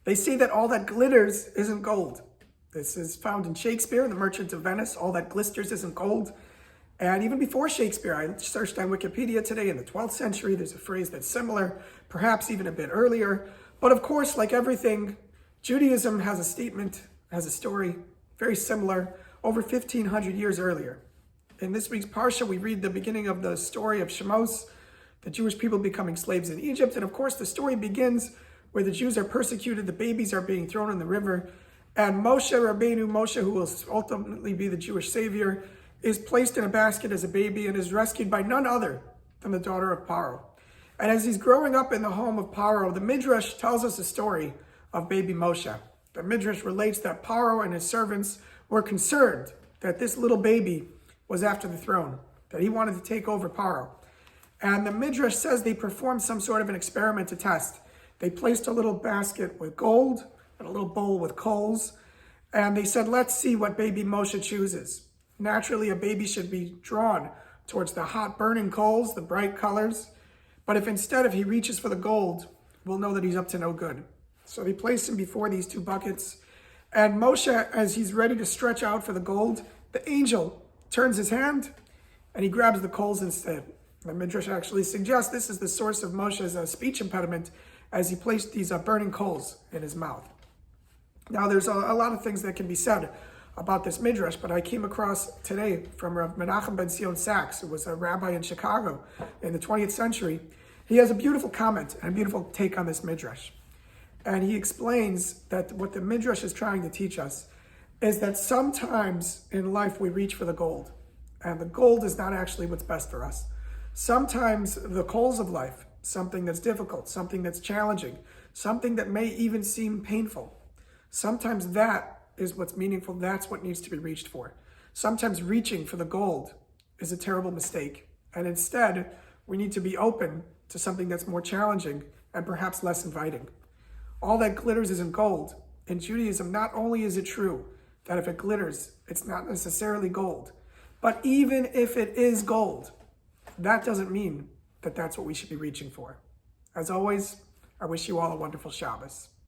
They say that all that glitters isn't gold. This is found in Shakespeare, The Merchant of Venice. All that glisters isn't gold. And even before Shakespeare, I searched on Wikipedia today, in the 12th century, there's a phrase that's similar, perhaps even a bit earlier. But of course, like everything, Judaism has a statement, has a story very similar, over 1,500 years earlier. In this week's Parsha, we read the beginning of the story of Shemos, the Jewish people becoming slaves in Egypt. And of course, the story begins where the Jews are persecuted, the babies are being thrown in the river, and Moshe Rabbeinu, Moshe, who will ultimately be the Jewish savior, is placed in a basket as a baby and is rescued by none other than the daughter of Paro. And as he's growing up in the home of Paro, the Midrash tells us a story of baby Moshe. The Midrash relates that Paro and his servants were concerned that this little baby was after the throne, that he wanted to take over Paro. And the Midrash says they performed some sort of an experiment to test. They placed a little basket with gold and a little bowl with coals, and they said, let's see what baby Moshe chooses. Naturally, a baby should be drawn towards the hot burning coals, the bright colors. But if he reaches for the gold, we'll know that he's up to no good. So they placed him before these two buckets. And Moshe, as he's ready to stretch out for the gold, the angel turns his hand and he grabs the coals instead. The Midrash actually suggests this is the source of Moshe's speech impediment as he placed these burning coals in his mouth. Now, there's a lot of things that can be said about this Midrash, but I came across today from Rav Menachem ben Zion Sachs, who was a rabbi in Chicago in the 20th century. He has a beautiful comment and a beautiful take on this Midrash. And he explains that what the Midrash is trying to teach us is that sometimes in life we reach for the gold, and the gold is not actually what's best for us. Sometimes the coals of life, something that's difficult, something that's challenging, something that may even seem painful, sometimes that is what's meaningful. That's what needs to be reached for. Sometimes reaching for the gold is a terrible mistake. And instead, we need to be open to something that's more challenging and perhaps less inviting. All that glitters isn't gold. In Judaism, not only is it true that if it glitters, it's not necessarily gold, but even if it is gold, that doesn't mean that that's what we should be reaching for. As always, I wish you all a wonderful Shabbos.